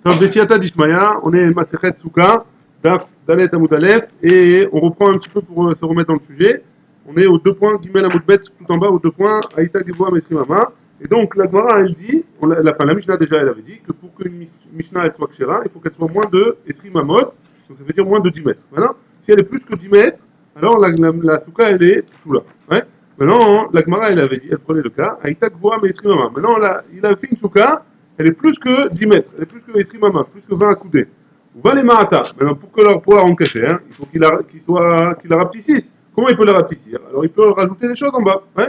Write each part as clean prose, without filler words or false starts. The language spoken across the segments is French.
Donc, Bessiata d'Ishmaïa, on est Masechet Souka, Daf, Dalet Amoud Aleph, et on reprend un petit peu pour se remettre dans le sujet. On est aux deux points, Gimel Amoud Bet, tout en bas, aux deux points, Aïta Geboa Mesrimama. Et donc, la Gemara, elle dit, la Mishnah déjà, elle avait dit que pour qu'une Mishnah elle soit Kshera, il faut qu'elle soit moins de Esrimamot, donc ça veut dire moins de 10 mètres. Maintenant, si elle est plus que 10 mètres, alors la Souka, elle est sous là. Ouais. Maintenant, la Gemara, elle avait dit, elle prenait le cas, Aïta Geboa Mesrimama. Maintenant, là, il a fait une Souka, elle est plus que 10 mètres, elle est plus que Esrimama, plus que 20 coudées. Ou va les Mahata. Maintenant, pour la rendre cachée, hein, il faut qu'il la rapetississe. Comment il peut la rapetissir? Alors, il peut rajouter des choses en bas. Hein.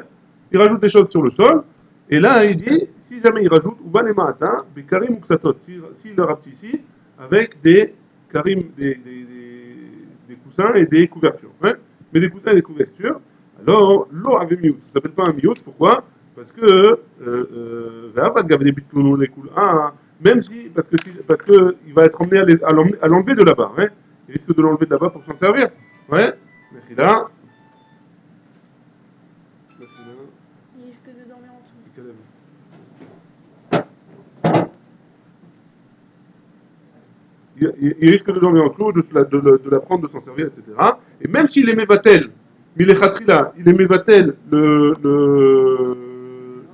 Il rajoute des choses sur le sol. Et là, il dit, si jamais il rajoute, ou va les Mahata, des karim ou ksatot. S'il la rapetississe avec des karim, des coussins et des couvertures. Hein. Mais des coussins et des couvertures, alors, l'eau avait miout. Ça ne s'appelle pas un miout. Pourquoi? Parce que même si parce que il va être emmené à l'enlever de là-bas, hein. Il risque de l'enlever de là-bas pour s'en servir, ouais. Mais là, Il risque de dormir en dessous. Il risque de dormir en dessous, de la prendre, de s'en servir, etc. Et même s'il est mévatel, Milechatrila, il est mévatel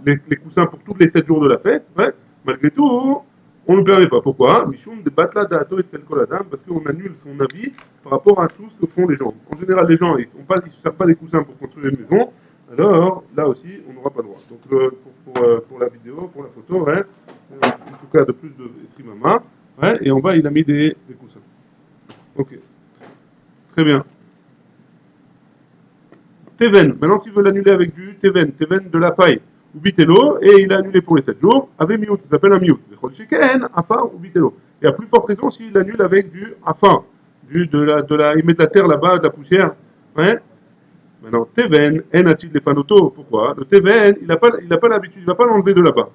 les coussins pour tous les 7 jours de la fête, ouais, malgré tout, on ne le permet pas. Pourquoi? Mishum de Batla Dato et Koladam, parce qu'on annule son avis par rapport à tout ce que font les gens. En général, les gens, ils ne se servent pas des coussins pour construire une maison, alors là aussi, on n'aura pas le droit. Donc, pour la vidéo, pour la photo, ouais, en tout cas de plus de Esrimama, ouais, et en bas, il a mis des coussins. Ok, très bien. Teven, maintenant s'il veut l'annuler avec du Teven de la paille, ou Bitelo, et il a annulé pour les 7 jours, avec Miout, ça s'appelle un Miout. Afar ou Bitelo. Et à plus forte raison s'il l'annule avec du Afar, il met de la terre là-bas, de la poussière. Ouais. Maintenant, Teven, Enatil les fanoto. Pourquoi? Le Teven, il n'a pas l'habitude, il ne va pas l'enlever de là-bas.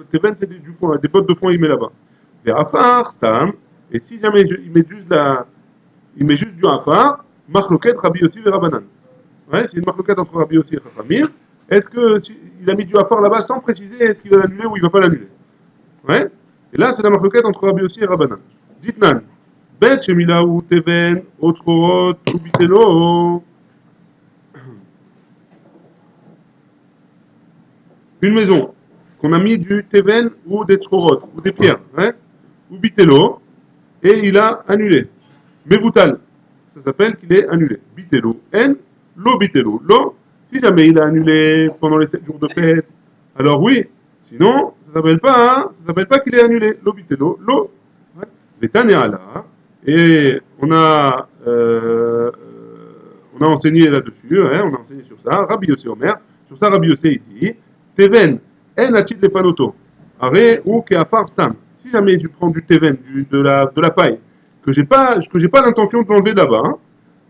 Teven, c'est du foin, des bottes de foin, il met là-bas. Et Afar, Stam, et si jamais il met juste du Afar, Marloket, Rabbi Yossi et Rabbanan. Ouais, c'est une marloquette entre Rabbi Yossi et Chachamim. Est-ce qu'il a mis du Afar là-bas sans préciser est-ce qu'il va l'annuler ou il ne va pas l'annuler? Ouais. Et là, c'est la marloquette entre Rabbi Yossi et Rabbanan. Dites-nan. Bet Shemila ou Teven, Otrot, ou Bitelo. Une maison qu'on a mis du Teven ou des Trorot, ou des pierres, hein, ou Bitelo, et il a annulé. Mevoutal, ça s'appelle qu'il est annulé. Bitelo, N, lo Bitelo. Lo, si jamais il a annulé pendant les 7 jours de fête, alors oui. Sinon, ça s'appelle pas qu'il est annulé. Lo Bitelo, lo. Vétanéala. Et on a enseigné là-dessus, hein, on a enseigné sur ça. Rabbi Yossi Omer, sur ça Rabbi Yossi il dit, Teven, en achit le fanoto, are ou keafar stam. Si jamais je prends du Teven, de la paille, que j'ai pas l'intention de l'enlever là-bas, hein,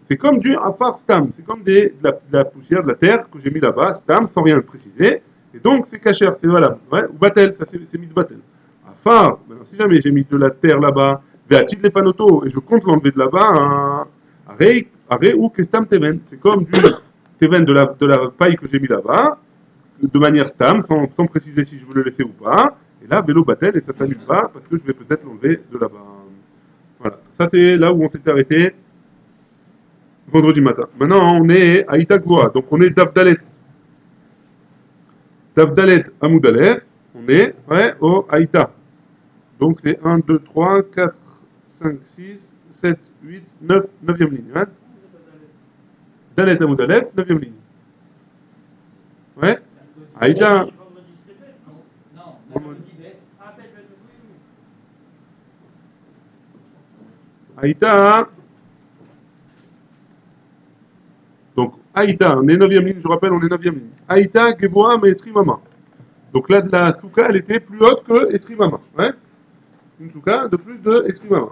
c'est comme du afar stam, c'est comme de la poussière, de la terre que j'ai mis là-bas, stam, sans rien préciser, et donc c'est cachère, c'est valable. Ouais, ou batel, ça c'est mis de batel. Afar, maintenant si jamais j'ai mis de la terre là-bas, ve'achit les fanoto, et je compte l'enlever de là-bas, hein, are ou kestam teven, c'est comme du teven de la paille que j'ai mis là-bas, de manière stam, sans préciser si je veux le laisser ou pas. Et là, vélo batel, et ça s'annule pas, parce que je vais peut-être l'enlever de là-bas. Voilà. Ça, c'est là où on s'était arrêté vendredi matin. Maintenant, on est à Itagvoa, donc on est Davdalet. Davdalet Amoudalef, on est ouais, au Aïta. Donc c'est 1, 2, 3, 4, 5, 6, 7, 8, 9, 9e ligne. Hein. Dalet Amoudalef, 9e ligne. Ouais. Aïta. Aïta. Donc, Aïta, on est 9e ligne, je rappelle, on est 9e ligne. Aïta, Geboa, mais Esrimama. Donc là, la souka, elle était plus haute que Esrimama. Ouais. Une souka de plus de Esrimama.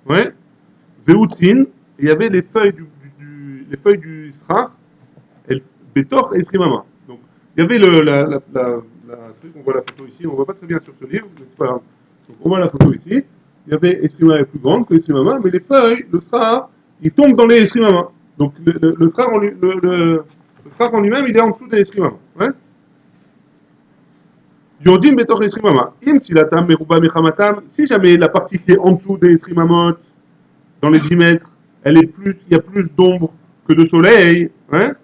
Ouais. Veutsin, il y avait les feuilles du Srach, Betor et Esrimama. Donc, il y avait la truc, on voit la photo ici, on ne voit pas très bien sur ce livre, mais c'est pas grave. Donc, on voit la photo ici. Il y avait Esrimama plus grande que Esrimama, mais les feuilles, le Srach, il tombe dans les Esrimama. Donc, le Srach en lui-même, il est en dessous des Esrimama. Ouais. Yodim betor esrimama. Im tilatam meruba mechamatam. Si jamais la partie qui est en dessous des esrimamot, dans les 10 mètres, il y a plus d'ombre que de soleil, hein?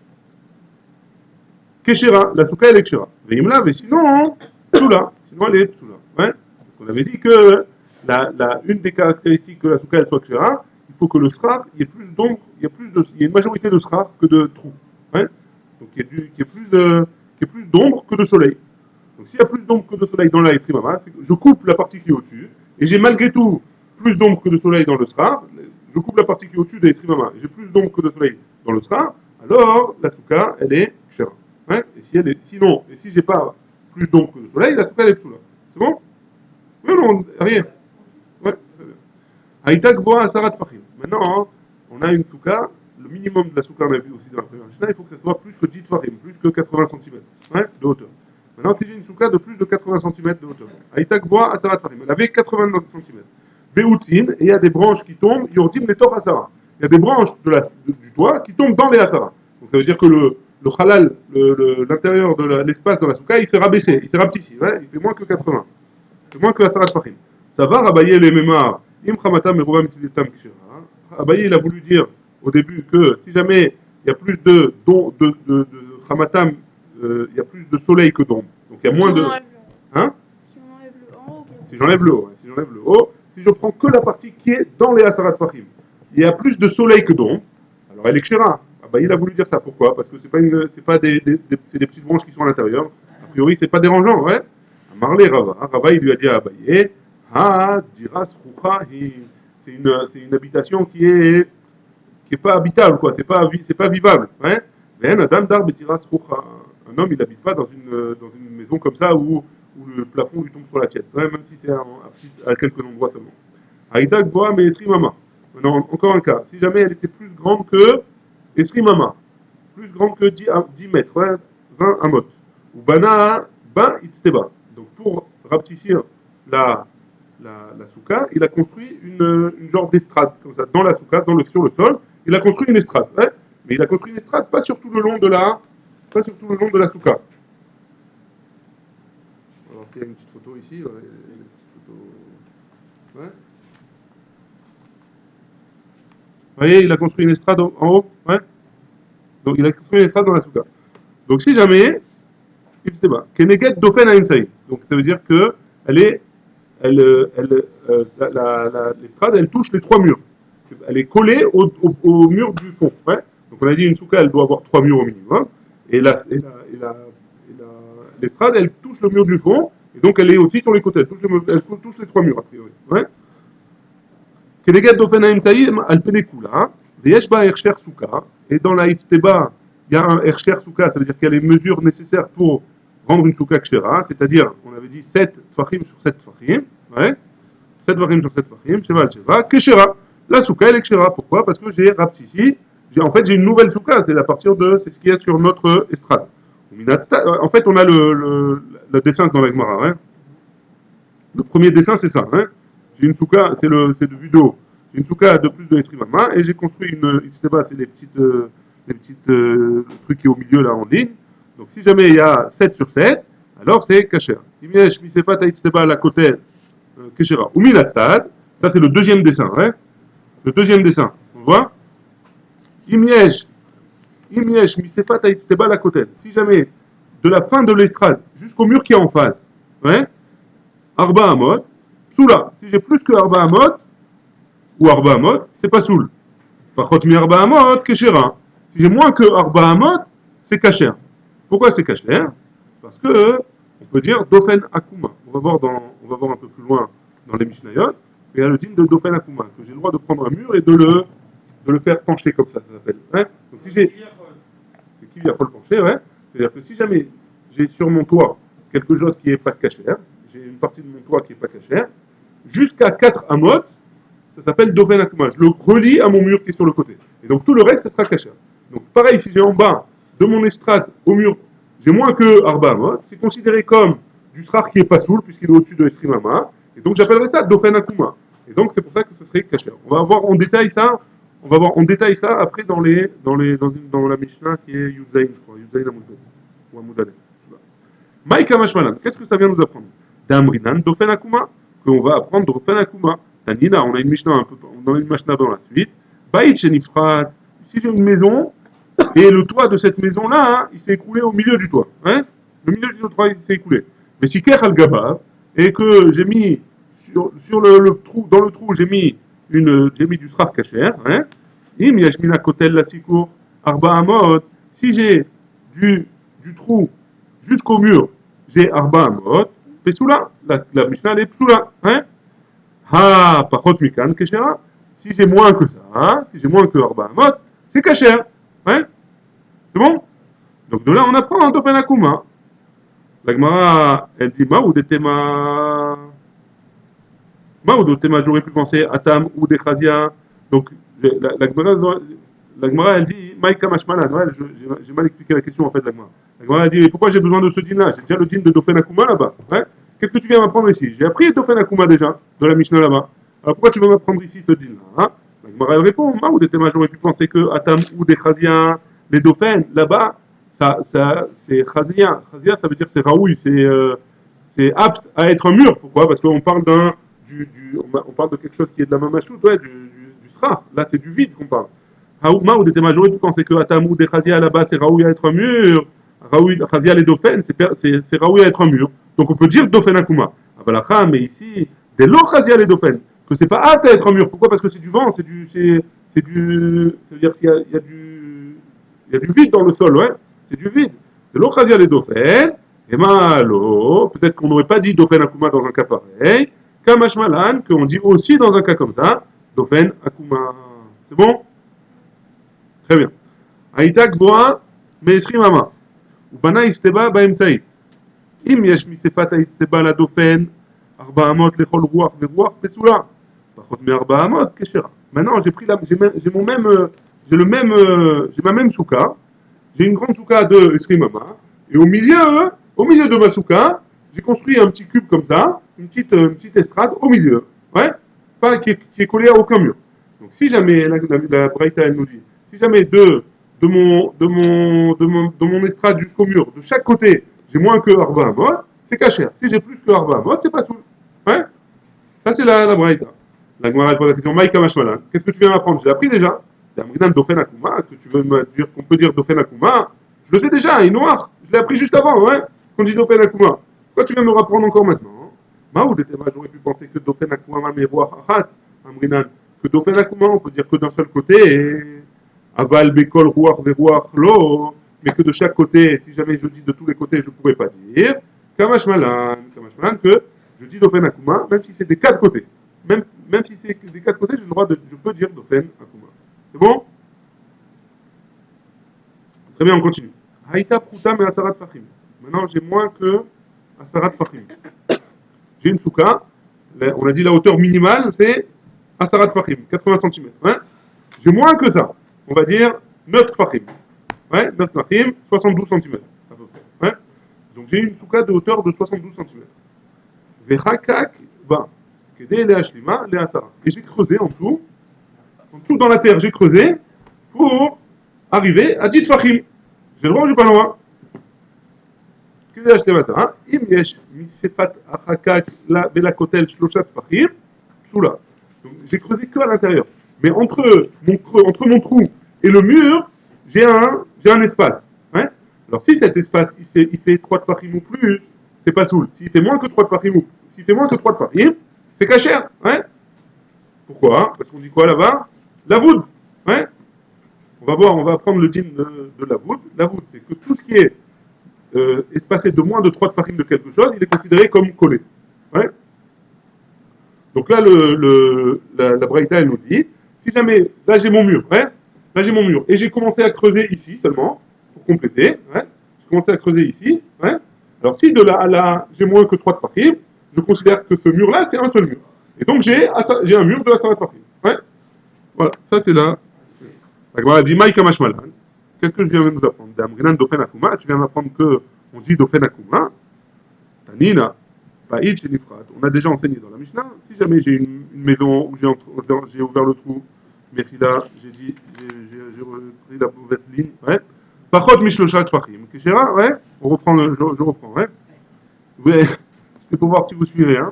Keshera, la souka elle est keshera. Veimla, mais sinon, psoula. Sinon elle est psoula. Ouais? Parce qu'on avait dit que une des caractéristiques que la souka elle soit keshera, il faut que le srar, il y ait plus d'ombre, il y a une majorité de srar que de trous. Ouais? Donc il y a plus d'ombre que de soleil. Donc s'il y a plus d'ombre que de soleil dans la Efrimama, je coupe la partie qui est au-dessus, et j'ai malgré tout plus d'ombre que de soleil dans le srar, je coupe la partie qui est au-dessus de l'Efrimama, et j'ai plus d'ombre que de soleil dans le srar, alors la souka, elle est kshera. Ouais, et si elle est, sinon, et si j'ai pas plus d'ombre que de soleil, la souka elle est psoula. C'est bon? Oui, non, rien. Ouais, Haïtak voit un sarat fachim. Maintenant, hein, on a une souka, le minimum de la souka, on a vu aussi dans la première Mishnah, il faut que ça soit plus que 10 fachim, plus que 80 cm de hauteur. Maintenant, si j'ai une souka de plus de 80 cm de hauteur, Haïtak voit un sarat fachim, elle avait 80 cm. Veoutin, et il y a des branches qui tombent, yordim les tor asara. Il y a des branches du toit qui tombent dans les asara. Donc ça veut dire que le halal, l'intérieur de l'espace dans la souka, il s'est rabaissé, il s'est rapetissé, ouais, il fait moins que 80. C'est moins que la sarat fachim. Ça va rabailler les mémoires. Abaye, il a voulu dire au début que si jamais il y a plus de Khamatam, il y a plus de soleil que d'ombre. Donc il y a moins de. Hein? Si on enlève le en haut, Si j'enlève le haut, si j'enlève le haut, si je prends que la partie qui est dans les Asarat Fahim, il y a plus de soleil que d'ombre, alors elle est Kshera. Abaye, il a voulu dire ça. Pourquoi? Parce que c'est pas c'est des petites branches qui sont à l'intérieur. A priori, c'est pas dérangeant, ouais. Marley Rava. Rava, il lui a dit à Abaye, ah, diras c'est une habitation qui est pas habitable, quoi. C'est pas vivable, hein. Mais un adam d'arbre diras un homme, il n'habite pas dans une maison comme ça où le plafond lui tombe sur la tête, ouais, même si c'est à quelques endroits seulement. Aïdak voit, mais Esri Mama. Maintenant, encore un cas. Si jamais elle était plus grande que Esri Mama, plus grande que 10 mètres, ouais, 20 amot. Ou Bana, Ba Itzteba. Donc pour rapetissir la souka, il a construit une genre d'estrade, comme ça, dans la souka, sur le sol. Il a construit une estrade, hein, mais il a construit une estrade pas sur tout le long de la souka. Alors s'il y a une petite photo ici, ouais, une petite photo. Ouais. Vous voyez, il a construit une estrade en haut, ouais. Donc il a construit une estrade dans la souka. Donc si jamais, il se débat. Keneget dofen aimsaï. Donc ça veut dire que l'estrade, elle touche les trois murs. Elle est collée au mur du fond. Ouais. Donc on a dit une souka, elle doit avoir trois murs au minimum. Et l'estrade, elle touche le mur du fond. Et donc elle est aussi sur les côtés. Elle touche les trois murs, a priori. Ouais. Keneget dofen aimsaï, al pelekula. Veyesh ba ersher souka. Et dans la Hitzteba, il y a un ersher souka, ça veut dire qu'il y a les mesures nécessaires pour rendre une souka kshera, c'est-à-dire, on avait dit 7 tfachim sur 7 tfachim, ouais, 7 tfachim sur 7 tfachim, sheva al sheva, kshera. La souka, elle est kshera. Pourquoi? Parce que j'ai rapetissé, j'ai une nouvelle souka, c'est c'est ce qu'il y a sur notre estrade. En fait, on a le dessin dans la Gemara, hein. Le premier dessin, c'est ça, hein. J'ai une souka, c'est de vue de haut. J'ai une souka de plus de Esrimama, et j'ai construit c'est les petites trucs qui est au milieu, là, en ligne. Donc si jamais il y a 7 sur 7, alors c'est kasher. Imiesh misefat haïtzteba la côté keshera. Ou minatzad, ça c'est le deuxième dessin, hein. Le deuxième dessin, on voit. Imiesh misefat haïtzteba la côté. Si jamais de la fin de l'estrade jusqu'au mur qui est en face, ouais, arba amot, soula. Si j'ai plus que arba amot ou arba amot, c'est pas soul. Pachot mi arba amot keshera. Si j'ai moins que arba amot, c'est kasher. Pourquoi c'est kasher? Parce que on peut dire Dofen Akuma. On va voir un peu plus loin dans les Mishnayot. Il y a le din de Dofen Akuma, que j'ai le droit de prendre un mur et de le faire pencher comme ça s'appelle. Hein. Donc si j'ai. C'est qui vient le pencher, ouais. C'est-à-dire que si jamais j'ai sur mon toit quelque chose qui n'est pas kasher, j'ai une partie de mon toit qui n'est pas kasher, jusqu'à 4 amot, ça s'appelle Dofen Akuma. Je le relie à mon mur qui est sur le côté. Et donc tout le reste, ça sera kasher. Donc pareil, si j'ai en bas de mon estrade au mur, j'ai moins que Arba Amot, c'est considéré comme du srar qui est pas soul, puisqu'il est au-dessus de Esrimama, et donc j'appellerais ça Dofen Akuma. Et donc c'est pour ça que ce serait kasher. On va voir en détail ça après dans la Mishnah qui est Yudzaïn, je crois, Yudzaïn Amoudbet, ou Amoudalef. Maïka Mashmalan, qu'est-ce que ça vient nous apprendre? Damrinan Dofen Akuma, qu'on va apprendre Dofen Akuma. Tanina, on a une Mishnah un peu, on a une Mishnah dans la suite. Baït Shenifrat, si j'ai une maison, et le toit de cette maison-là, hein, il s'est écoulé au milieu du toit. Hein, le milieu du toit, il s'est écoulé. Mais si Ker al-Gaba, et que j'ai mis sur le trou, dans le trou, j'ai mis du sraf kacher, hein, im yashmina kotel la sikour, arba amot, si j'ai du trou jusqu'au mur, j'ai arba amot, pesula, la Mishnah elle est psula, hein, ha pachot mikan keshera, si j'ai moins que ça, hein, si j'ai moins que arba amot, c'est kacher, hein, c'est bon? Donc de là on apprend un dofen akuma. La Gemara, elle dit Maoud était ma. Maoud était ma, j'aurais pu penser à Tam ou des Khazia. Donc la Gemara, elle dit Maïka Mashmalan. Ouais, j'ai mal expliqué la question en fait, la Gemara. La Gemara, elle dit pourquoi j'ai besoin de ce din là? J'ai déjà le din de Dofen Akuma là-bas. Ouais. Qu'est-ce que tu viens m'apprendre ici? J'ai appris Dofen Akuma déjà, de la Mishnah là-bas. Alors pourquoi tu veux m'apprendre ici ce din là, hein? La Gemara, elle répond Maoud était ma, j'aurais pu penser que à Tam ou des Khazia, les Dofen là-bas. Ça, c'est Khazia. Khazia, ça veut dire c'est Raoui, c'est apte à être un mur. Pourquoi? Parce qu'on parle on parle de quelque chose qui est de la mamachout, ouais, du sraf. Là, c'est du vide qu'on parle. Haouma ou des majorés, tu pensais que Atamou des Khazia là-bas, c'est Raoui à être un mur. Raoui, Khazia les Dauphin, c'est Raoui à être un mur. Donc on peut dire Dauphin Akuma. Avalakha, mais ici, des lo Khazia les Dauphin, que c'est pas apte à être un mur. Pourquoi? Parce que c'est du vent, ça veut dire qu'il il y a du vide dans le sol, ouais. C'est du vide. De l'Ochazia les Dauphin, et malo, peut-être qu'on n'aurait pas dit Dauphin Akuma dans un cas pareil, Kamashmalan, qu'on dit aussi dans un cas comme ça, Dauphin Akuma. C'est bon? Très bien. Aïta Gboa, Meesri Mama. Ubana Isteba Baemtaït. Im Yesh Misefat Isteba la Dauphin, Arba Amot, Lechol Ruach, Veruach, Pesula. Pachot me Arba Amot, Keshera. Maintenant, j'ai ma même souka. J'ai une grande souka de Esrimama, et au milieu de ma souka, j'ai construit un petit cube comme ça, une petite estrade au milieu, ouais, pas qui est collée à aucun mur. Donc si jamais, la Braïta elle nous dit, si jamais de mon estrade jusqu'au mur, de chaque côté, j'ai moins que Arba Amot, c'est cachère. Si j'ai plus que Arba Amot, c'est pas soul. Ouais, ça c'est la Braïta. La Gemara pose la question, Maïka Mashmalan, qu'est-ce que tu viens m'apprendre? J'ai appris déjà. Damrinan Dofen Akuma, que tu veux me dire qu'on peut dire Dofen Akuma, je le sais déjà, il est noir. Je l'ai appris juste avant, hein, qu'on dit Dofen Akuma. Pourquoi tu viens me rapprendre encore maintenant? Maoud était mal, j'aurais pu penser que Dofen Akuma, mais roi Achat, Amrinan, que Dofen Akuma, on peut dire que d'un seul côté, et Aval, Bekol, Ruach, Veruach, Lo, mais que de chaque côté, si jamais je dis de tous les côtés, je ne pourrais pas dire. Kamashmalan, que je dis Dofen Akuma, même si c'est des quatre côtés. Même si c'est des quatre côtés, je peux dire Dofen Akuma. C'est bon? Très bien, on continue. Haïta Prouta mais Asarat Fahim. Maintenant, j'ai moins que Asarat Fahim. J'ai une souka. On a dit la hauteur minimale, c'est Asarat Fahim, 80 cm. Hein? J'ai moins que ça. On va dire 9 Fahim. Ouais, 9 Fahim, 72 cm. À peu près. Ouais? Donc j'ai une souka de hauteur de 72 cm. Vechakak, va. Kedé le Hashlima, le Asara. Et j'ai creusé en dessous dans la terre, j'ai creusé pour arriver à 10 Fahim. J'ai le droit ou j'ai pas le droit? Qu'est-ce que j'ai acheté maintenant? Im yesh misefat achakak la bela kotel shloshat fachim soula. Donc j'ai creusé que à l'intérieur. Mais entre mon trou et le mur, j'ai un espace. Hein? Alors si cet espace il fait 3 fachim ou plus, c'est pas soul. S'il fait moins que 3 fachim c'est cachère. Hein? Pourquoi? Parce qu'on dit quoi là-bas? La voûte. Hein? On va apprendre le din de la voûte. La voûte, c'est que tout ce qui est espacé de moins de 3 tfachim de quelque chose, il est considéré comme collé. Ouais. Donc là, la Braïta, elle nous dit, si jamais, là j'ai mon mur, hein, là j'ai mon mur, et j'ai commencé à creuser ici seulement, pour compléter, hein, j'ai commencé à creuser ici, hein, alors si de là à là, j'ai moins que 3 tfachim, je considère que ce mur-là, c'est un seul mur. Et donc j'ai un mur de la Sarat Fahim. Ouais. Voilà, ça c'est là. La Gemara dit Maïka Mashmalan. Qu'est-ce que je viens de nous apprendre? D'Amrinan Dofen Akuma, tu viens m'apprendre qu'on dit Dofen Akuma. Tanina, Baïd Shenifrat. On a déjà enseigné dans la Mishnah. Si jamais j'ai une maison où j'ai ouvert le trou, Mechila, j'ai repris la mauvaise ligne. Ouais. Pachot Mishloshat Fahim. Keshera, ouais. Je reprends, ouais. Ouais, c'était pour voir si vous suivez, hein.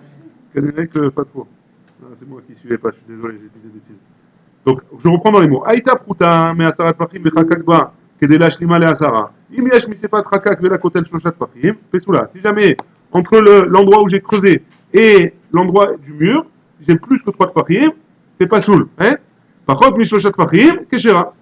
Quel que pas trop. Ah, c'est moi qui suivais pas, je suis désolé, j'ai dit des bêtises. Donc, je reprends dans les mots. Aïta pruta, me asarat fachim bechakakba, kedela shlima le asara. Im yesh misefat rakak vela kotel shoshat fachim, pesula. Si jamais, entre l'endroit où j'ai creusé et l'endroit du mur, j'ai plus que 3 fachim, c'est pas soul. Hein? Par contre, mishoshat fachim, keshera.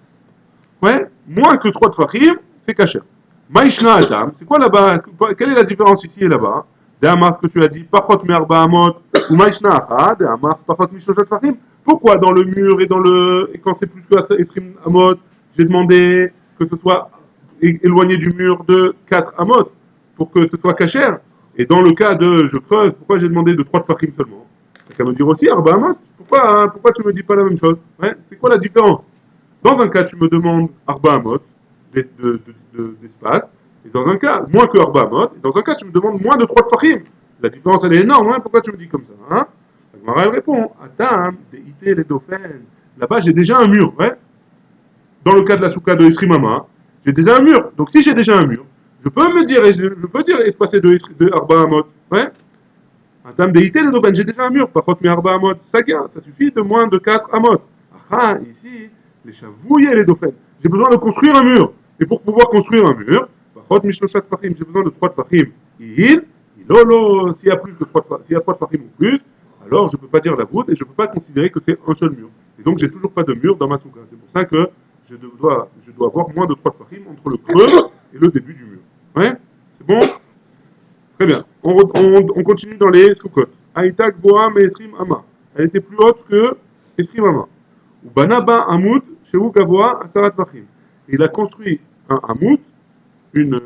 Ouais, moins que 3 fachim, c'est kasher. Maïshna atam, c'est quoi là-bas? Quelle est la différence ici et là-bas? D'Amar que tu as dit, pachot me arba amot, ou maïshna achad, d'Amar pachot mishoshat fachim. Pourquoi dans le mur et quand c'est plus que Ephrim Amot, j'ai demandé que ce soit éloigné du mur de 4 Amot pour que ce soit cachère. Et dans le cas de je creuse, pourquoi j'ai demandé de 3 Tfachim seulement? Ça peut me dire aussi Arba Amot. Pourquoi tu me dis pas la même chose? Ouais, c'est quoi la différence? Dans un cas, tu me demandes Arba Amot d'espace, et dans un cas, moins que Arba Amot, et dans un cas, tu me demandes moins de 3 Tfachim. La différence, elle est énorme. Hein? Pourquoi tu me dis comme ça? Hein? Elle répond, Atam, Deité, les dauphins. Là-bas, j'ai déjà un mur. Ouais. Dans le cas de la souka de Esrimama, j'ai déjà un mur. Donc, si j'ai déjà un mur, je peux me dire, je peux dire espacer de Arba Amot. Ouais. Atam, Deité, les dauphins, j'ai déjà un mur. Par contre, mais Arba Amot, ça suffit de moins de 4 Amot. Ah, ici, les chavouilles les dauphins. J'ai besoin de construire un mur. Et pour pouvoir construire un mur, par contre, Mishloshat Fahim, j'ai besoin de 3 Fahim. S'il y a plus que 3 Fahim ou plus, alors je ne peux pas dire la voûte et je ne peux pas considérer que c'est un seul mur. Et donc, j'ai toujours pas de mur dans ma souka. C'est pour ça que je dois avoir moins de 3 Fahim entre le creux et le début du mur. Ouais. C'est bon? Très bien. On continue dans les soukot. Aïta Gvoa Me'esrim Ama. Elle était plus haute que Esrim Ama. Ou Banaba Hamoud chez Gavoa Asarat Fahim. Il a construit un Hamoud, une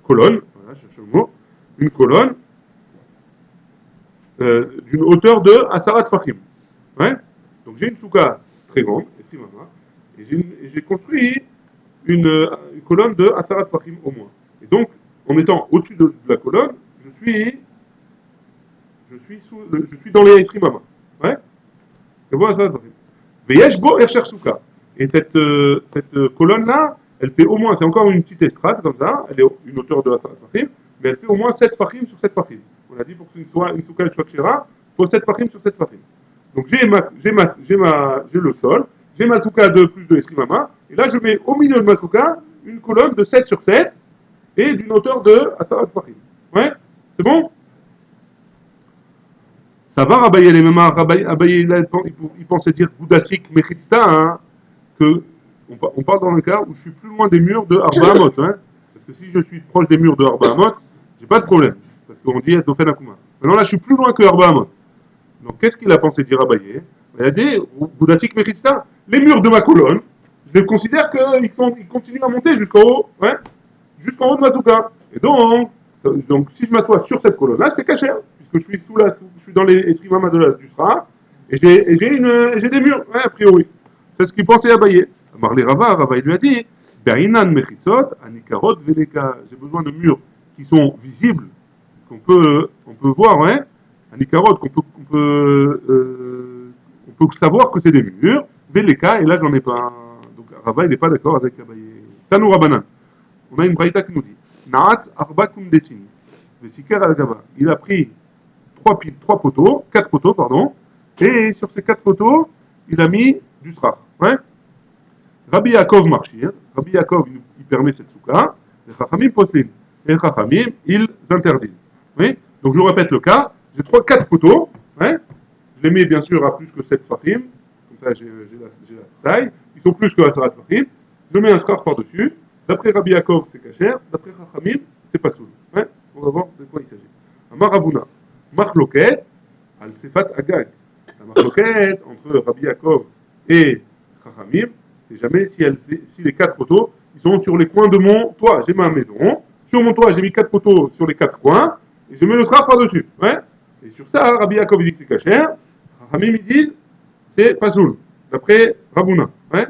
colonne, voilà, je cherche le mot, une colonne d'une hauteur de Asarat Fahim. Ouais. Donc j'ai une souka très grande, Esrimama, et j'ai construit une colonne de Asarat Fahim au moins. Et donc, en étant au-dessus de la colonne, je suis dans les Esrimama. Ouais. Je vois Asarat Fahim. Veyesh bo ercher souka. Et cette colonne-là, elle fait au moins, c'est encore une petite estrade comme ça, elle est une hauteur de Asarat Fahim, mais elle fait au moins 7 Fahim sur 7 Fahim. On a dit pour que ce soit une souka et une shakshira, il faut 7 Fahim sur 7 Fahim. Donc j'ai le sol, j'ai ma souka de plus de Esrimama, et là je mets au milieu de ma souka une colonne de 7 sur 7 et d'une hauteur de Asarat Fahim. Ouais. C'est bon? Ça va, Rabaye les mêmes. Rabaye, il pensait dire Goudassik Mechitsta, hein, que on parle dans un cas où je suis plus loin des murs de Arba Amot. Hein, parce que si je suis proche des murs de Arba Amot, j'ai pas de problème. Parce qu'on dit Dofen Akuma. Maintenant là, je suis plus loin que Arba Amot. Donc qu'est-ce qu'il a pensé dire Rabaye? Il a dit Goudassik Mechitsta, les murs de ma colonne, je les considère qu'ils continuent à monter jusqu'en haut, ouais, jusqu'en haut de ma souka. Et donc, si je m'assois sur cette colonne-là, c'est caché, puisque je suis dans les Esrimama du Sra, et j'ai des murs, ouais, a priori. C'est ce qu'il pensait à Baye. Marley Rava lui a dit, Bainan mechitzot, anikarot veleka. J'ai besoin de murs qui sont visibles, qu'on peut voir, ouais, anikarot, on peut savoir que c'est des murs, veleka, et là j'en ai pas. Donc Rava il n'est pas d'accord avec Abaye. Tanou Rabanan. On a une braïta qui nous dit, Naat arba kumdesin. Il a pris 4 poteaux, pardon, et sur ces 4 poteaux, il a mis du strach. Ouais. Rabbi Yaakov marchir, Rabbi Yaakov il permet cette souka, les Chachamim poslin, les Chachamim ils interdisent. Oui. Donc je répète le cas, j'ai 4 poteaux, ouais. Je les mets bien sûr à plus que 7 fachim, comme ça j'ai la taille, ils sont plus que la sarat fachim, je mets un strach par-dessus, d'après Rabbi Yaakov c'est kasher, d'après Chachamim c'est pas soul. Ouais. On va voir de quoi il s'agit. Amar Ravuna, Machloket, al Sefat Agag. La Machloket entre Rabbi Yaakov et Chachamim, c'est jamais si les 4 poteaux ils sont sur les coins de mon toit. J'ai ma maison, sur mon toit j'ai mis 4 poteaux sur les 4 coins, et je mets le strap par-dessus. Ouais. Et sur ça, Rabbi Yaakov dit que c'est kasher, Chachamim ils disent c'est pas soul, d'après Ravuna. Ouais.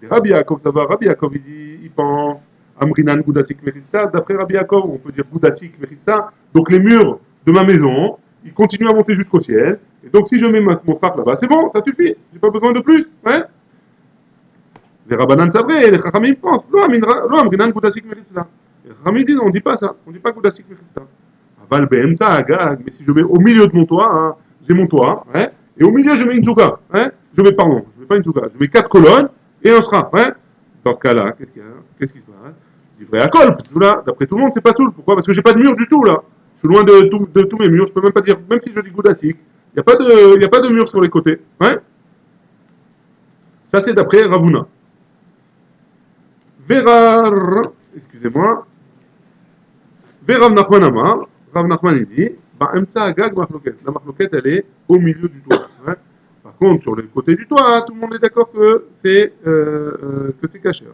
Et Rabbi Yaakov, ça va, Rabbi Yaakov il pense Amrinan Goudassik Mechitsa, d'après Rabbi Yaakov, on peut dire Goudassik Mechitsa, donc les murs de ma maison, ils continuent à monter jusqu'au ciel, et donc si je mets mon strap là-bas, c'est bon, ça suffit, j'ai pas besoin de plus, ouais. Les Rabbanan c'est vrai, les Chachamim pensent, Lo Amrinan Goudassik Mechitsa. Ramidin, on ne dit pas ça. On ne dit pas Goudasik Mechista. Aval Behemta Agag, mais si je mets au milieu de mon toit, hein, j'ai mon toit, hein, et au milieu je mets une souka, hein, je mets pas une souka, je mets 4 colonnes et un sera, hein. Dans ce cas-là, qu'est-ce qu'il y a? Qu'est-ce qui se passe? Je dis vrai à col, parce que là, d'après tout le monde, c'est pas soul. Pourquoi? Parce que j'ai pas de mur du tout là. Je suis loin de tous mes murs, je peux même pas dire, même si je dis Goudasik, il n'y a pas de mur sur les côtés, hein. Ça c'est d'après Ravuna. Verar, excusez-moi, Rav Nachman Amar, Rav Nachman il dit, Ba'emtsa Agag Machloket. La Machloket elle est au milieu du toit. Hein. Par contre, sur les côtés du toit, tout le monde est d'accord que c'est caché.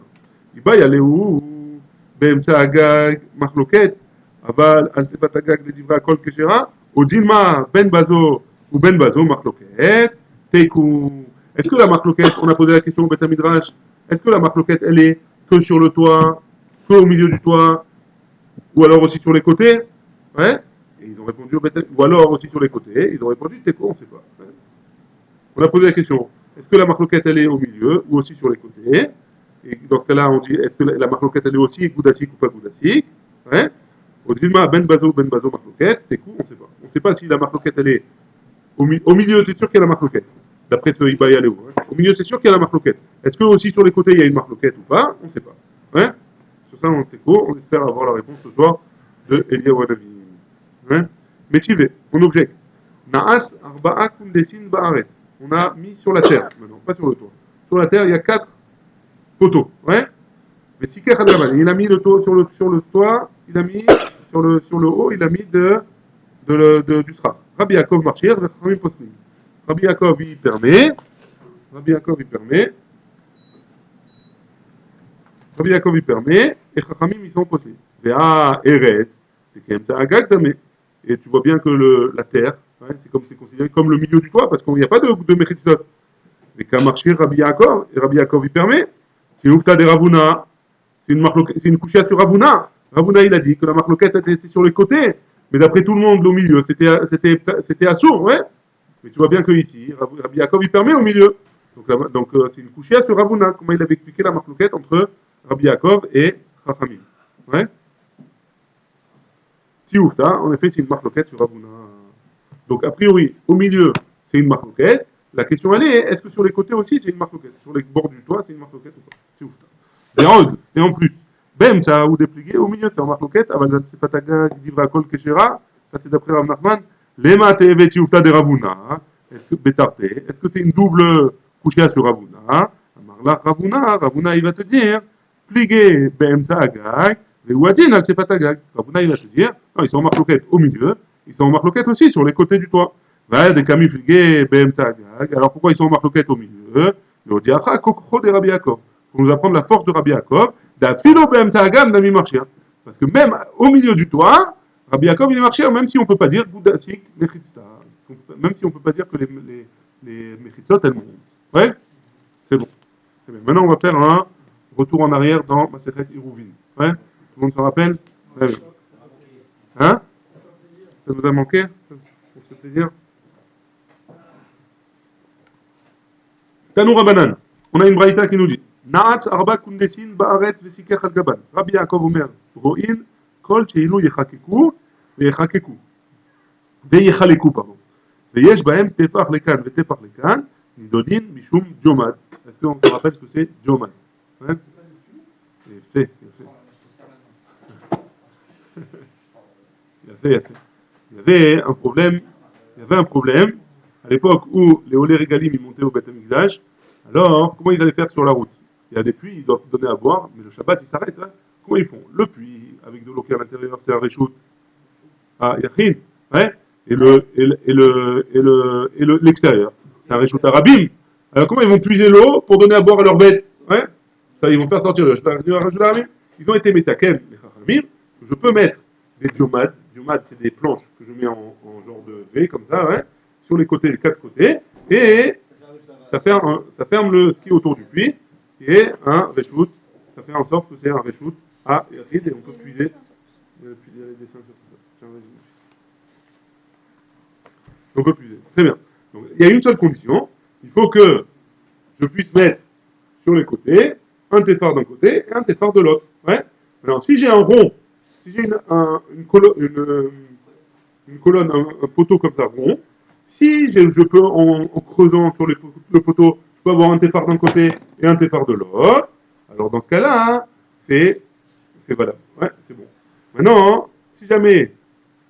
Il va y aller où? Ba'emtsa Agag Machloket, Aval Al Sefat Agag le Divra Kol Keshera, Odilma Ben Bazo ou Ben Bazo Machloket, Teikou. Est-ce que la Machloket, on a posé la question au Beth Midrash, est-ce que la Machloket elle est que sur le toit, que au milieu du toit? Ou alors aussi sur les côtés, hein? Et ils ont répondu ou alors aussi sur les côtés, ils ont répondu Teko, on ne sait pas. Hein? On a posé la question, est-ce que la marloquette elle est au milieu ou aussi sur les côtés? Et dans ce cas-là, on dit, est-ce que la marloquette elle est aussi goudasik ou pas goudasik? Hein? On dit, ben bazo marloquette, Teko, on ne sait pas. On ne sait pas si la marloquette elle est au milieu, c'est sûr qu'il y a la marloquette. D'après ce Iba Yaléo. Hein? Au milieu, c'est sûr qu'il y a la marloquette. Est-ce que aussi sur les côtés il y a une marloquette ou pas? On ne sait pas. Hein? Sur ça, on espère avoir la réponse ce soir de Elia Wanavi. Hein? Métivé, on objecte. Na'atz arba'a kundesin ba'aretz. On a mis sur la terre, maintenant, pas sur le toit. Sur la terre, il y a 4 poteaux. Ouais? Mais Siker Hadaman, il a mis le toit sur le toit, il a mis sur le haut, il a mis du sra. Rabbi Yaakov Marchir, Chachamim Posnim. Rabbi Yaakov, il permet. Rabbi Yaakov, il permet, et Chachamim, ils sont possibles. Vea Eretz, c'est quand même ça, Agag Damé. Et tu vois bien que la terre, hein, c'est considéré comme le milieu du toit, parce qu'il n'y a pas de Mechitzot. Mais quand marchir Rabbi Yaakov, et Rabbi Yaakov, il permet, c'est Oufta de Ravuna, c'est une couchia sur Ravuna. Ravuna, il a dit que la marloquette était sur les côtés, mais d'après tout le monde, au milieu, c'était assourd, ouais. Mais tu vois bien que ici, Rabbi Yaakov, il permet au milieu. Donc c'est une couchia sur Ravuna, comment il avait expliqué la marloquette entre Rabbi Yaakov et Chachamim. Ouais. Tioufta, en effet, c'est une marloquette sur Ravuna. Donc, a priori, au milieu, c'est une marloquette. La question, elle est, est-ce que sur les côtés aussi, c'est une marloquette? Sur les bords du toit, c'est une marloquette ou pas? Tioufta. Et en plus, Bem, ça a ou déplié, au milieu, c'est en marloquette. Aval Sefataga, Divra Kol Keshera, ça c'est d'après Rav Nachman. Lema Teve Tioufta de Ravuna. Est-ce que c'est une double couchia sur Ravuna? Amarla Ravuna, il va te dire, plié Bem Agag. Et Ouadin, al Sefat Agag. Ravuna, il va te dire, non, ils sont en marloquette au milieu, ils sont en marloquette aussi sur les côtés du toit. Des kamifligé, Bem Agag. Alors pourquoi ils sont en marloquette au milieu? Le Diacha, Kokro de Rabbi Yaakov. Pour nous apprendre la force de Rabbi Yaakov, d'Afilo Bem Agag, Nami Marchia. Parce que même au milieu du toit, Rabbi Yaakov, il est marché, même si on ne peut pas dire Goudasik, Mechitzta. Même si on ne peut pas dire que les Mechitzot, elles montent. Ouais? C'est bon. Maintenant, on va faire un retour en arrière dans Masechet Iruvin. Ouais? Tout le monde s'en rappelle? Ouais. Hein? Ça vous a manqué? Ça fait plaisir? Tanou Rabanan. On a une braïta qui nous dit Na'atz arba kundesin ba'aretz vesikech al gaban. Rabbi Yaakov Omer Ro'in kol she'ilu yechakeku veyechakeku. Veyechaleku, pardon. Veyesh bahem tefach lekan vetefach lekan. Nidodin mishum jomad. Est-ce qu'on se rappelle ce que c'est jomad? Hein? Il y avait un problème à l'époque où les Olé Régalim ils montaient au Beth Amikdash. Alors, comment ils allaient faire sur la route? Il y a des puits, ils doivent donner à boire, mais le Shabbat il s'arrête. Hein. Comment ils font? Le puits, avec de l'eau qui est à l'intérieur, c'est un réchout à Yachin. Ouais. Et l'extérieur, c'est un réchout à Rabim. Alors, comment ils vont puiser l'eau pour donner à boire à leurs bêtes? Ouais. Ça, ils vont faire sortir le réchout à Rabim. Ils ont été métakem, les Chachamim. Je peux mettre des diomades. Diomades, c'est des planches que je mets en genre de V, comme ça, ouais, sur les côtés, les 4 côtés, et ça ferme ce qui est autour du puits, et un reshoot, ça fait en sorte que c'est un reshoot à Yachid, et on peut puiser. Il y a les dessins sur tout ça. Tiens, vas-y. On peut puiser. Très bien. Donc, il y a une seule condition, il faut que je puisse mettre sur les côtés un téphare d'un côté et un téphare de l'autre. Ouais. Alors, si j'ai un rond Si j'ai une colonne, un poteau comme ça rond, si je peux, en creusant sur le poteau, je peux avoir un téphare d'un côté et un téphare de l'autre, alors dans ce cas-là, hein, c'est valable. Ouais, c'est bon. Maintenant, si jamais,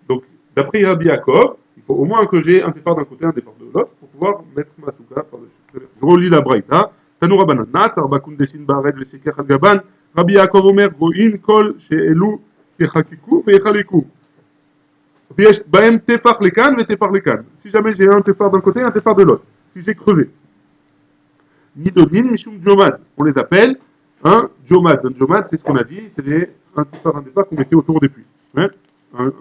donc d'après Rabbi Yaakov, il faut au moins que j'ai un téphare d'un côté et un téphare de l'autre pour pouvoir mettre ma souka par-dessus. Je relis la braïta. Tanu Rabbanan Natz, Arbakun Desin Baret, Vesikech al Gaban, Rabbi Yaakov Omer, Ro'in Kol, She'elu, Yechaliku, Veyechaliku. ויש בהם טפח לכאן וטפח לכאן. Si jamais j'ai un téphare d'un côté et un téphare de l'autre. Si j'ai creusé. Nidodin, Mishum Djomad. On les appelle un Djomad. Un Djomad, c'est ce qu'on a dit, c'est un téphare qu'on mettait autour des puits. Ouais, un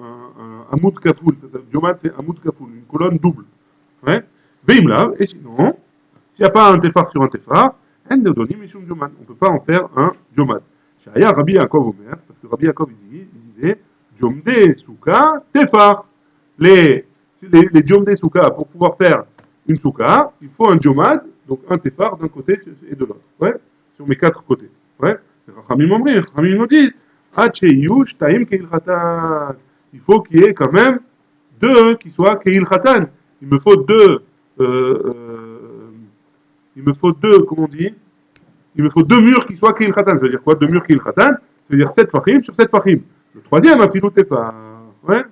Amoud Kafoul. Djomad, c'est Amoud Kafoul, une colonne double. Ouais. Veimla, et sinon, s'il n'y a pas un téphare sur un téphare, Nidodin, Mishum Djomad. On ne peut pas en faire un Djomad. Shaya Rabbi Yaakov Omer, parce que Rabbi Yaakov il disait Djomde Souka Tefar. Les Djomde Souka, pour pouvoir faire une Souka, il faut un Djomad, donc un Tefar d'un côté et de l'autre. Ouais, sur mes quatre côtés. Ouais. Rachamim nous dit Hacheyu Shtaim Keil Khatan. Il faut qu'il y ait quand même deux qui soient Keil Khatan. Il me faut deux. Il me faut deux, comment on dit? Il me faut deux murs qui soient Keil Khatan. Ça veut dire quoi? Deux murs Keil Khatan? Ça veut dire 7 Fahim sur 7 Fahim. Le troisième, Afilou Tefar. Ouais.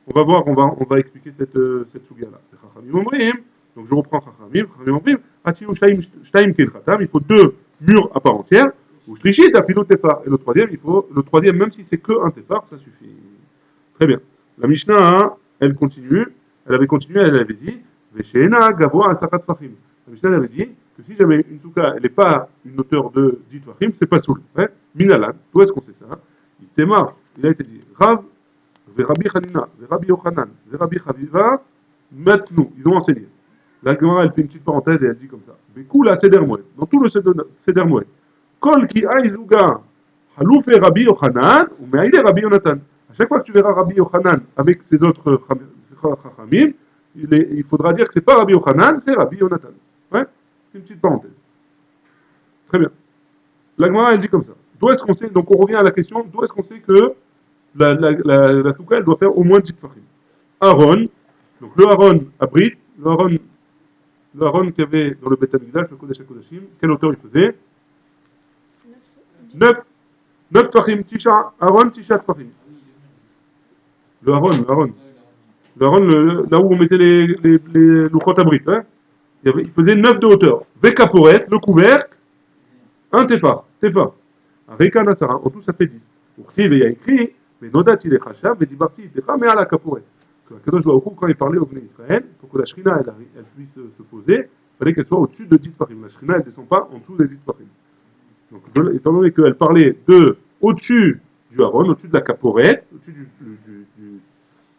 On va voir, on va expliquer cette souga-là. Donc je reprends Chachamim. Il faut deux murs à part entière. Ou Shlishit, Afilou Tefar. Et le troisième, même si c'est que un Tefar, ça suffit. Très bien. La Mishnah, elle continue. Elle avait continué, elle avait dit Veshena Gavoa Asakat Fahim. La Mishnah elle avait dit que si jamais une souka, elle n'est pas une hauteur de 10 Fahim, c'est pas soul. Ouais. Minalan, d'où est-ce qu'on sait ça? Il a été dit Rav, Rabbi Hanina, Rabbi Yochanan, Rabbi Chaviva, maintenant, ils ont enseigné. La Gemara, elle fait une petite parenthèse et elle dit comme ça. Bekula Seder Moed, dans tout le Seder Moed, Kol ki aizuga, Halouf et Rabbi Yochanan, ou Meaïle Rabbi Yonatan. À chaque fois que tu verras Rabbi Yochanan avec ses autres Chachamim, il faudra dire que c'est pas Rabbi Yochanan, c'est Rabbi Yonatan. Ouais, c'est une petite parenthèse. Très bien. La Gemara, elle dit comme ça. D'où est-ce qu'on sait, donc on revient à la question, d'où est-ce qu'on sait que la souka, elle doit faire au moins 10 tfachim. Aaron, donc le Aaron abrit, le Aaron qu'il y avait dans le Beth Amikdash, le Kodesh HaKodashim, quelle hauteur il faisait? 9 tfachim, Tisha, Aaron, Tisha tfachim. Le Aaron, là où on mettait les Luchot abrit, hein? Il faisait 9 de hauteur. Vekaporet, le couvercle, un tefar. Avec un Nasara, en tout ça fait 10. Urtiv, il y a écrit, mais Nodat il est Chachab, et Dibarti il est mais à la Kaporet. Kadosh Baruch Hu, quand il parlait au Bnei Israël, pour que la Shrina elle puisse se poser, il fallait qu'elle soit au-dessus de 10 Farim. La Shrina elle ne descend pas en dessous des 10 Farim. Donc, étant donné qu'elle parlait au-dessus du Aaron, au-dessus de la Kaporet, au-dessus du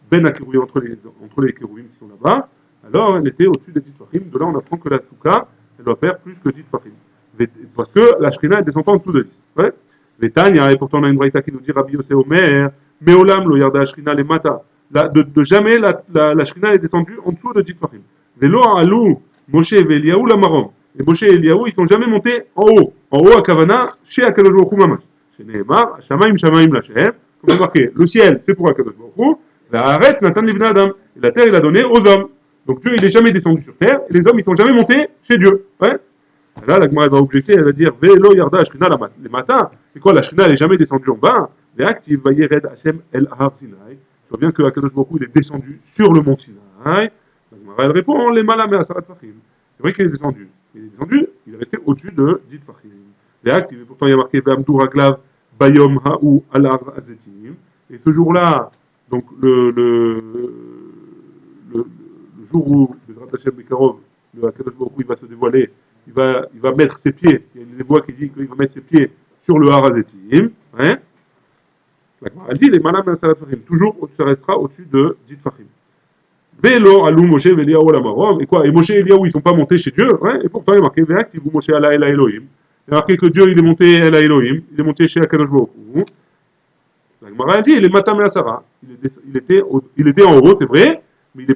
Ben Akeroui, entre les Kérouim qui sont là-bas, alors elle était au-dessus des 10 Farim. De là, on apprend que la Souka, elle doit faire plus que 10 Farim. Parce que la Shrina, elle ne descend pas en dessous de 10. Ouais. Vétania, et pourtant on a une braïta qui nous dit Rabbi Yosef Omer, Meolam lo yarda Shrina le mata. De jamais la Shrina est descendue en dessous de 10 Fahim. Velo alou, Moshe et Eliaou la marom. Et Moshe et Eliaou, ils sont jamais montés en haut. En haut à Kavana, chez Akadosh Baruch Hu mamash. Chez Nehemar, Shamaim Lachem. Comme c'est marqué, le ciel c'est pour Akadosh Baruch Hu, arrête Nathan Libna Adam. Et la terre il a donné aux hommes. Donc Dieu il est jamais descendu sur terre, et les hommes ils sont jamais montés chez Dieu. Ouais. Là, la Gemara va objecter, elle va dire Velo yarda Shrina les matins. Et quoi, la Shrina elle n'est jamais descendue en bas. Les actes, il va y Red Hashem El Har Sinai. Tu vois bien que Akadosh Baruch Hu il est descendu sur le mont Sinaï. La Gemara elle répond les malam et Asarat Fachim. C'est vrai qu'il est descendu. Il est resté au-dessus de 10 Fachim. Les actes, pourtant il y a marqué Vamdu Raglav Bayom Ha'u Alar Azetim. Et ce jour-là, donc le jour où le Grand Hashem Bekarov, le Akadosh Baruch Hu il va se dévoiler. Il va mettre ses pieds, il y a une voix qui dit qu'il va mettre ses pieds sur le Harazetim. Hein? Elle dit les malam et Salat Fahim. Toujours, ça restera au-dessus de 10 Fahim. Vélo, Alou, Moshe, Véliaou, la Marom. Et quoi? Et Moshe et Eliaou, ils ne sont pas montés chez Dieu. Hein? Et pourtant, il y a marqué Véactiv, Moshe, Allah, El Elohim. Il y a marqué que Dieu, il est monté El Elohim. Il est monté chez Akadosh Baruch Hu. La Gemara, elle dit les matam et Asara. Il était en haut, c'est vrai, mais il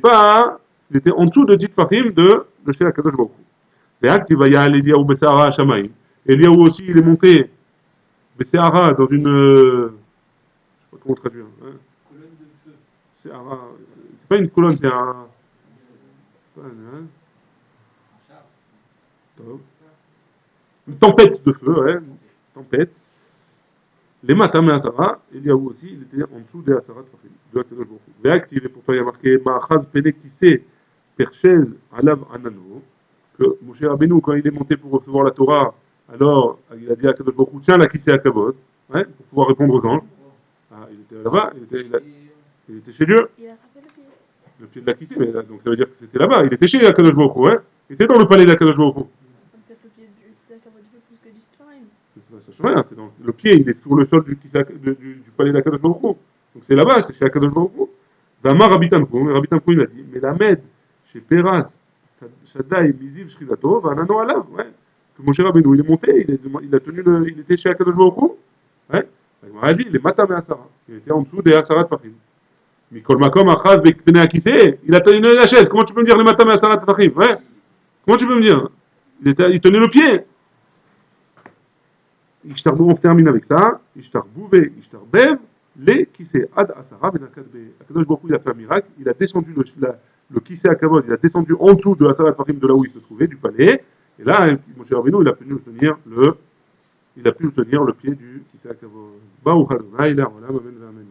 était en dessous de 10 Fahim de chez Akadosh Baruch Hu. Eliaou Bessara Shamaim. Eliaou aussi, il est monté Bessara dans une. Je sais Comment traduire hein? Colonne de feu. C'est pas une colonne, c'est un. Hein? Un char. Top. Une tempête de feu, ouais. Une tempête. Les matame Asara, Eliaou aussi, il était en dessous des Asara de Akadosh Baruch Hu. Réactivé, pourtant il y a marqué Ma'achaz Pele Kissé Perchez Alav Anano, que Moshe Rabbeinu, quand il est monté pour recevoir la Torah, alors il a dit à Akadosh Baruch Hu, tiens la Kissé Akavod, ouais, pour pouvoir répondre aux anges. Ah, il était là-bas, il était chez Dieu, Il a attrapé le pied. le pied de la Kissé, mais donc ça veut dire que c'était là-bas, il était chez Akadosh Baruch Hu, ouais. Il était dans le palais d'Akadosh Baruch Hu. Peut-être le pied du Kizak a du feu plus que d'Ishtvarim. Ça change rien, le pied il est sur le sol du palais d'Akadosh Baruch Hu. Donc c'est là-bas, c'est chez Akadosh Baruch Hu. Vamar Rabbi Tanchum, Rabbi Tanchum il a dit, mais la med chez Peras, Shaddai, Miziv, Shridato, Vanano Alav, ouais. Que Moshe Rabbeinu il est monté, il était chez Akadosh Baruch Hu, ouais. Il m'a dit, les Matam et Asara, il était en dessous des Asara de Fahim. Mikol Makom, Achaz, Bekpene Akité, il a tenu la chaise, comment tu peux me dire les Matam et Asara de Fahim, ouais. Comment tu peux me dire il tenait le pied. On termine avec ça. Ishtar Bouvé, Ishtar Bev, les Kissé Ad Asara, Akadosh Baruch Hu, il a fait un miracle. Il a descendu le Kissé Akavod, il a descendu en dessous de Asara Fahim, de là où il se trouvait, du palais. Et là, Moshe Rabbeinu, il a pu nous tenir le pied du Kissé Akavod. Baruch Adonai, la Olam, Amen, Amen.